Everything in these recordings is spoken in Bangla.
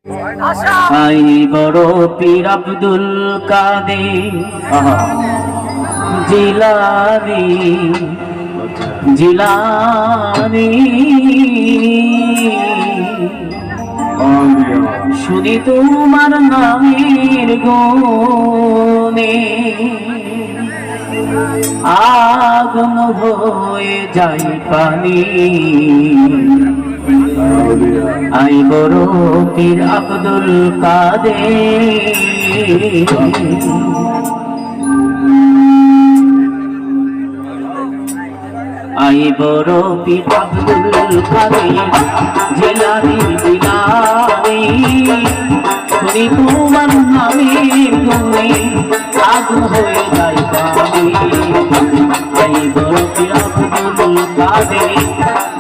আই বড় পীর আব্দুল কাদের জিলানী জিলানী শুনি তোমার নামের গুণে আগুন হয়ে যায় পানি। আই বড় পীর আব্দুল কাদের আই বড় পীর আব্দুল কাদের জিলানী জিলানী শুনি তোমার নামের গুণে আগুন হয়ে যায় পানি। আই বড় পীর আব্দুল কাদের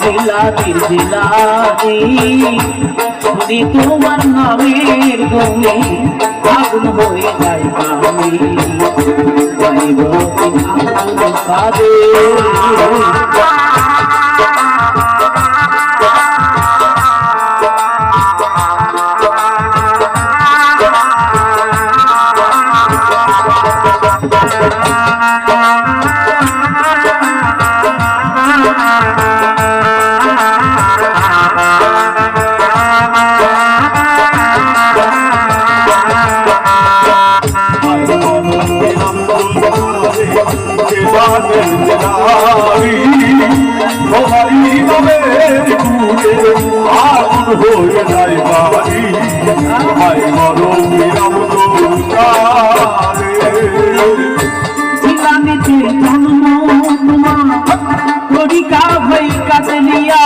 জিলানী জিলানী শুনি তোমার নামের গুণে আগুন হয়ে যায় পানি। আই বড় পীর আব্দুল কাদের হয়ে যায় বাড়ি ভাই জিলানীতে জন্ম তোমার তরিকা ভাই কাতলিয়া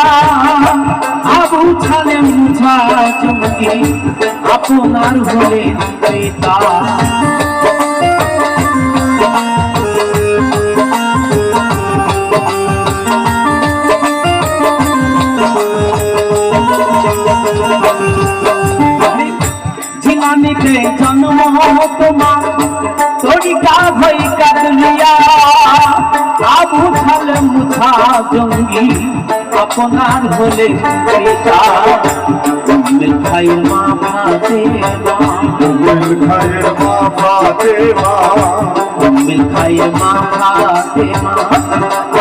আবু ছালে মুছা চমকে আপনার হলেন পিতা। জিলানীতে জন্ম তোমার তরিকা ভাই কাতলিয়া আবু ছালে মুছা জঙ্গি আপনার হলে পিতা। উম্মুল খায়ের মা ফাতেমা উম্মুল খায়ের মা ফাতেমা উম্মুল খায়ের মা ফাতেমা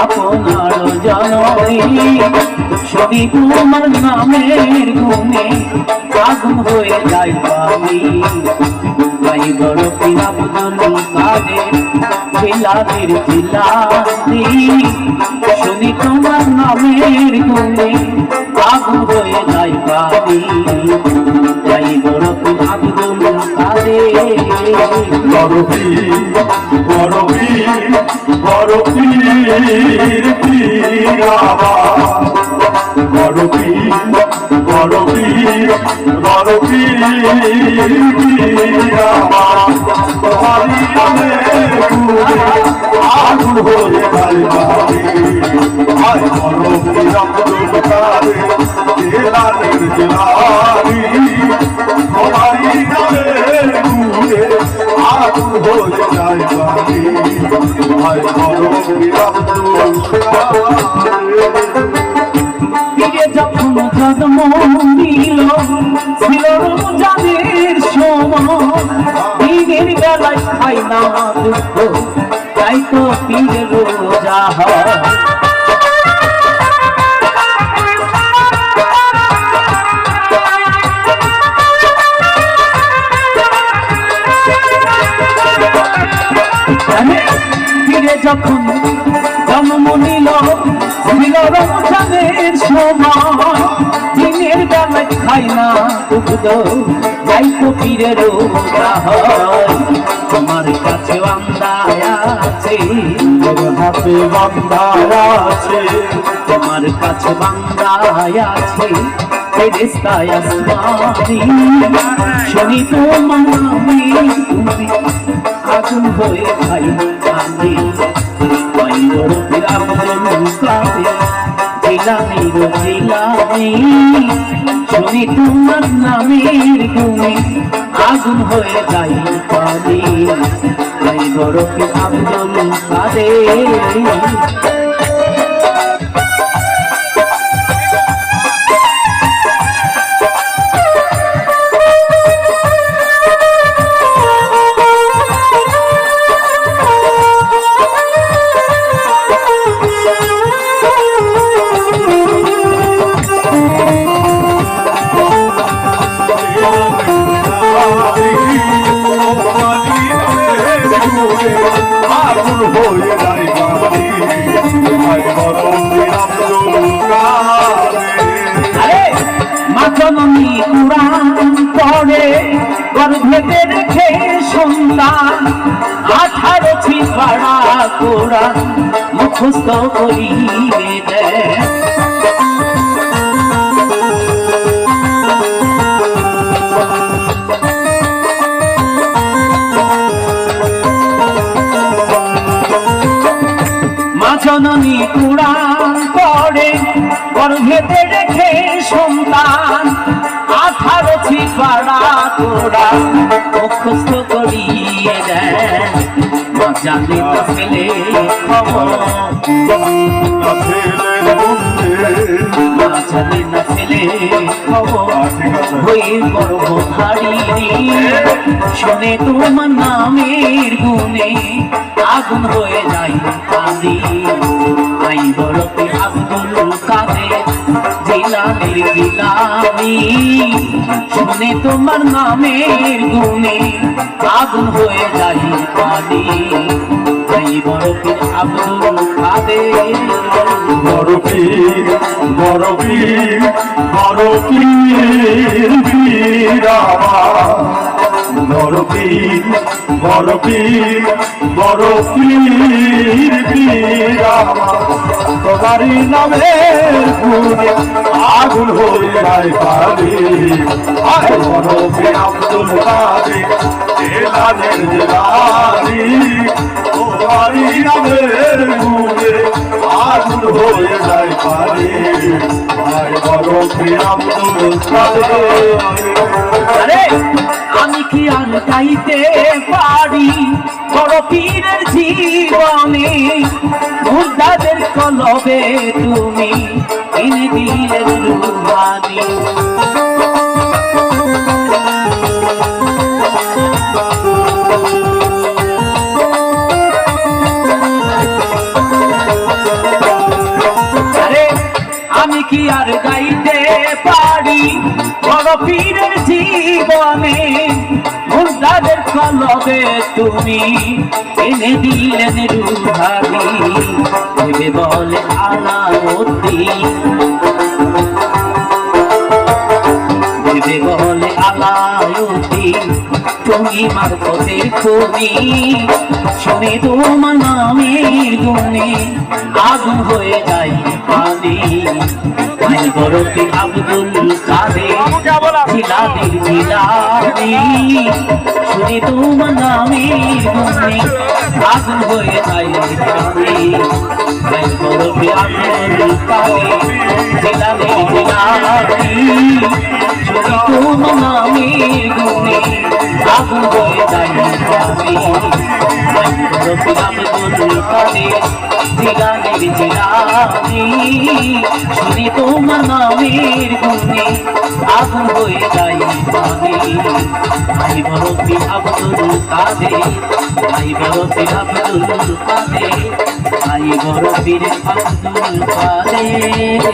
আপনার জননী শুনি তোমার নামের গুণে আগুন হয়ে যায় পানি। আই বড় পীর আব্দুল কাদের জিলানীর জিলানী শুনি তোমার নামের গুণে আগুন হয়ে যায় পানি। আই বড় পীর আব্দুল কাদের বড় পীর বড় পীর বড় পীর পীর বড় পীর বড় পীর বড় পীর আগুন হয়ে যায় বাড়ি ভাই বড় পীর আব্দুল কাদের জিলানীর জিলানী তোমারি নামের গুণে আগুন হয়ে যায় বাড়ি ভাই বড় পীর আব্দুল পীরে যখন জন্ম নিল ছিল রমজানের সময় দিনের বেলায় খাই না দুঃখ তাই তো পীরের রোজা হয়। পীরে যখন জন্ম নিল ছিল রমজানের সময় দিনের বেলায় খাই না দুগ্ধ তাই তো পীরের রোজা হয়। তোমার কাছে বান্দায় আছে হাতে বান্দায় আছে তোমার কাছে বান্দায় আছে ফেরেশতায় আসমানী শুনি তোমার নামের গুণে আগুন হয়ে যায় পানি। আই বড় পীর আব্দুল কাদের জিলানীর জিলানী শুনি তোমার নামের গুণে আগুন হয়ে যায় পানি। আই বড় পীর আব্দুল কাদের আগুন হয়ে যায় পানি ভাই বরফি আব্দুল কাদের আরে মা জননী কুরআন পড়ে গর্ভেতে রেখে সন্তান 18 ছিপাড়া কোরআন মুখস্থ করিয়ে দেয় মা জননী কুরআন পড়ে গর্ভেতে রেখে সন্তান 18 ছিপাড়া কোরআন মুখস্থ করিয়ে দেয় মা জানে না ছেলে খবর ছেলের মধ্যে মা জানে না ছেলে খবর হয়ে গর্ভধারী শুনে তোমার নামের গুণে আগুন হয়ে যায় কাঁদি আই বরফি আব্দুল কাদের জিলানির জিলানি শুনে তোমার নামের গুণে আগুন হয়ে যায় কাঁদি আই বরফি আব্দুল কাদের বরফির বরফির বরফির বীরামা বরফির বরফির বরফির বীরামা তোমারই নামের গুণে আগুন হয়ে যায় পানি আয় বরফি আব্দুল কাদের জেলানের জেলানি তোমারই নামের গুণে আগুন হয়ে যায় পানি আয় বরফি আব্দুল কাদের আরে আমি কি আর গাইতে পারি বড় পীরের জীবনে মুর্দাদের কলবে তুমি এনে দিলে রুহানি আরে আমি কি আর গাইতে পারি বড় পীরের জীবনে মুর্দাদের কলবে তুমি এনে দিলেন রুহানি ভেবে বলে আলাউদ্দিন ভেবে বলে আলাউদ্দিন তুমি মারফতের কবি শুনে তোমার নামের গুণে আগুন হয়ে যায় পানি আই বরফি আব্দুল কাদের জিলানির জিলানি শুনে তোমার নামের গুণে আগুন হয়ে যায় পানি আই বরফি আব্দুল কাদের জিলানির জিলানি শুনে তোমার নামের গুণে আগুন হয়ে যায় পানি আই বরফি আব্দুল কাদের জিলানির জিলানি শুনে তোমার নামের গুণে আগুন হয়ে যায় পানি আই বরফি আব্দুল কাদের আই বরফি আব্দুল কাদের আই বরফির আব্দুল কাদের